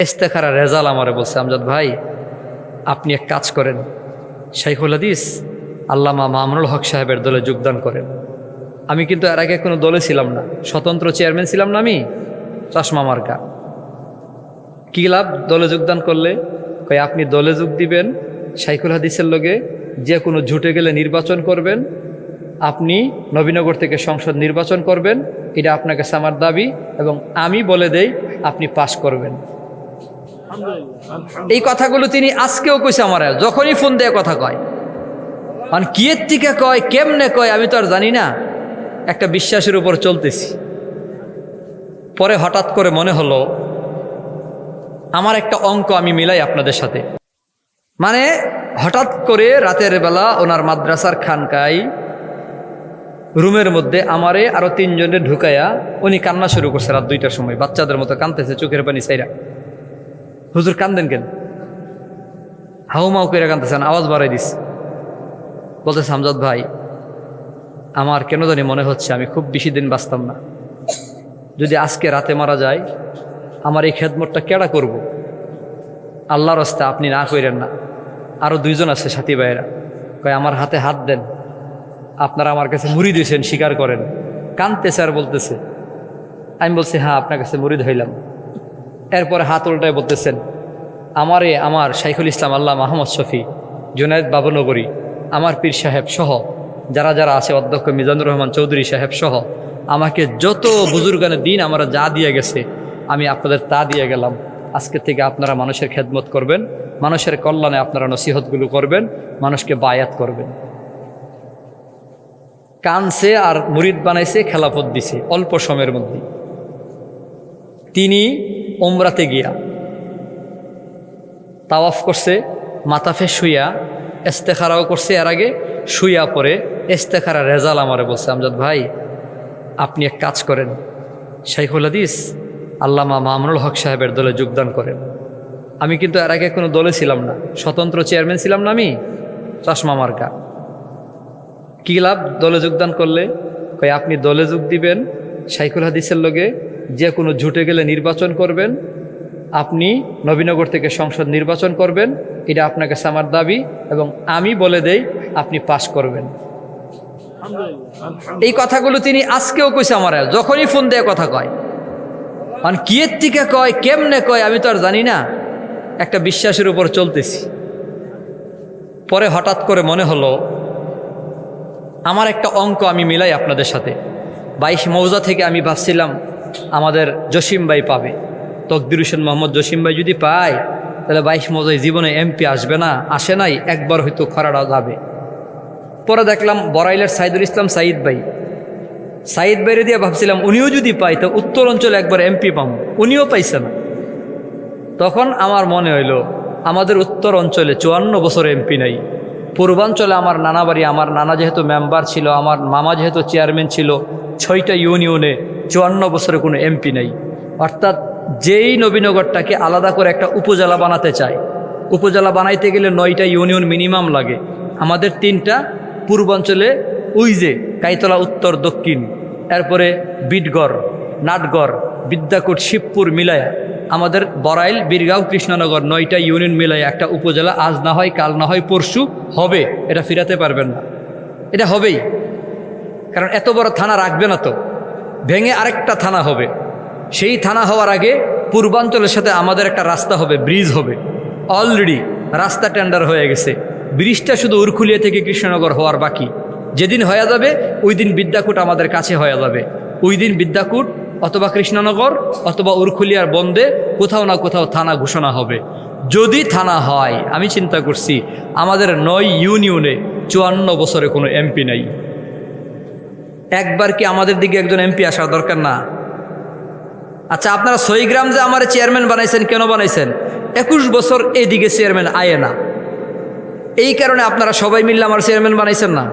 ইস্তেখারা রেজাল আমারে বলছে, আমজাদ ভাই আপনি এক কাজ করেন, শাইখুল হাদিস আল্লামা মামুনুল হক সাহেবের দলে যোগদান করেন। আমি কিন্তু এর আগে কোনো দলে ছিলাম না, স্বতন্ত্র চেয়ারম্যান ছিলাম না, আমি চশমা মার্কা। কী লাভ দলে যোগদান করলে? কই আপনি দলে যোগ দিবেন, শাইখুল হাদিসের লগে যে কোনো ঝুটে গেলে নির্বাচন করবেন, আপনি নবীনগর থেকে সংসদ নির্বাচন করবেন, এটা আপনার কাছে আমার দাবি, এবং আমি বলে দেই আপনি পাশ করবেন। এই কথাগুলো তিনি আজকেও কইছে আমার, যখনই ফোন দেয় কথা কয়। মানে কিয়ের থেকে কয়, কেমনে কয় আমি তো আর জানি না, একটা বিশ্বাসের উপর চলতেছি। পরে হঠাৎ করে মনে হলো আমার একটা অঙ্ক আমি মিলাই আপনাদের সাথে। মানে হঠাৎ করে রাতের বেলা ওনার মাদ্রাসার খানকায় রুমের মধ্যে আমারে আরো 3 জনের ঢুকাইয়া উনি কান্না শুরু করছে রাত 2টার সময়, বাচ্চাদের মতো কাঁদতেছে, চোখের পানি চাইরা। হুজুর কান্দেন কেন? হাউমাউ করে কাঁদতেছেন, আওয়াজ বাড়াই দিস। বলতেছে আমজাদ ভাই আমার কেন জানি মনে হচ্ছে আমি খুব বেশি দিন বাঁচতাম না, যদি আজকে রাতে মারা যায় আমার এই খেদমতটা কেডা করব? আল্লাহর রাস্তা আপনি না কইরেন না। আরো 2 জন আছে সাথী ভাইয়েরা, কয় আমার হাতে হাত দেন, আপনারা আমার কাছে মুরিদ হইছেন, স্বীকার করেন। কাঁদতেছে আর বলতেছে। আমি বলছি হ্যাঁ আপনার কাছে মুরিদ হইলাম। এরপরে হাত উল্টায় বলতেছেন আমার শাইখুল ইসলাম আল্লাহ মাহমদ শফি, জুনায়েদ বাবুনগরী, আমার পীর সাহেব সহ যারা যারা আছে, অধ্যক্ষ মিজানুর রহমান চৌধুরী সাহেব সহ আমাকে যত বুজুর্গানে দিন আমরা যা দিয়ে গেছে আমি আপনাদের তা দিয়ে গেলাম। আজকে থেকে আপনারা মানুষের খেদমত করবেন, মানুষের কল্যাণে আপনারা নসিহতগুলো করবেন, মানুষকে বায়াত করবেন। কানছে আর মুরিদ বানাইছে, খেলাফত দিছে অল্প সময়ের মধ্যে। তিনি উমরাতে গিয়া তাওয়াফ করছে, মাথাফে শুইয়া ইস্তেখারাও করছে, এর আগে শুইয়া পরে ইস্তেখারা রেজাল আমারে বলছে, আমজাদ ভাই আপনি এক কাজ করেন, শাইখুল হাদিস আল্লামা মামুনুল হক সাহেবের দলে যোগদান করেন। আমি কিন্তু এর আগে কোনো দলে ছিলাম না, স্বতন্ত্র চেয়ারম্যান ছিলাম না, আমি চশমা মার্কা। কী লাভ দলে যোগদান করলে? কই আপনি দলে যোগ দিবেন, শাইখুল হাদিসের লগে যে কোনো ঝুটে গেলে নির্বাচন করবেন, আপনি নবীনগর থেকে সংসদ নির্বাচন করবেন, এটা আপনার কাছে আমার দাবি, এবং আমি বলে দেই আপনি পাশ করবেন। এই কথাগুলো তিনি আজকেও কইছে আমার, যখনই ফোন দেয় কথা কয়। মানে কিয়ের থেকে কয়, কেমনে কয় আমি তো আর জানি না, একটা বিশ্বাসের উপর চলতেছি। পরে হঠাৎ করে মনে হলো আমার একটা অঙ্ক আমি মিলাই আপনাদের সাথে। 22 মৌজা থেকে আমি ভাবছিলাম আমাদের জসিম ভাই পাবে, তকদির হোসেন মোহাম্মদ জসিম ভাই যদি পায় তাহলে 22 মৌজায় জীবনে এমপি আসবে না, আসে নাই, একবার হয়তো খরাড়া যাবে। পরে দেখলাম বড়াইলের সাইদুল ইসলাম সাইদ ভাইরে দিয়ে ভাবছিলাম উনিও যদি পাই তো উত্তর অঞ্চলে একবার এমপি পাবো, উনিও পাইছে না। তখন আমার মনে হইল আমাদের উত্তর অঞ্চলে 54 বছর এমপি নাই, পূর্বাঞ্চলে আমার নানা বাড়ি, আমার নানা যেহেতু মেম্বার ছিল, আমার মামা যেহেতু চেয়ারম্যান ছিল, 6টা ইউনিয়নে 54 বছরে কোনো এমপি নাই। অর্থাৎ যেই নবীনগরটাকে আলাদা করে একটা উপজেলা বানাতে চায়, উপজেলা বানাইতে গেলে 9টা ইউনিয়ন মিনিমাম লাগে। আমাদের 3টা পূর্বাঞ্চলে, ওই যে কাইতলা উত্তর দক্ষিণ, এরপরে বিটগড়, নাটগড়, বিদ্যাকুট, শিবপুর মিলায়া আমাদের বড়াইল, বীরগাঁও, কৃষ্ণনগর 9টা ইউনিয়ন মিলায়া একটা উপজেলা আজ না হয় কাল না হয় পরশু হবে। এটা ফিরাতে পারবেন না, এটা হবেই। কারণ এত বড় থানা রাখবে না তো, ভেঙে আরেকটা থানা হবে। সেই থানা হওয়ার আগে পূর্বাঞ্চলের সাথে আমাদের একটা রাস্তা হবে, ব্রিজ হবে। অলরেডি রাস্তা টেন্ডার হয়ে গেছে, ব্রিজটা শুধু উরখুলিয়া থেকে কৃষ্ণনগর হওয়ার বাকি। যেদিন হয়ে যাবে ওই দিন বিদ্যাকুট আমাদের কাছে হয়ে যাবে। ওই দিন বিদ্যাকুট অথবা কৃষ্ণনগর অথবা উরখুলিয়ার বন্দে কোথাও না কোথাও থানা ঘোষণা হবে। যদি থানা হয়, আমি চিন্তা করছি আমাদের 9 ইউনিয়নে 54 বছরে কোনো এমপি নাই। একবার কি আমাদের দিকে একজন এমপি আসার দরকার না? আচ্ছা আপনারা 6 গ্রাম যে আমার চেয়ারম্যান বানাইছেন, কেন বানাইছেন? 21 বছর এদিকে চেয়ারম্যান আয়ে না, এই কারণে আপনারা সবাই মিললে আমার চেয়ারম্যান বানাইছেন না।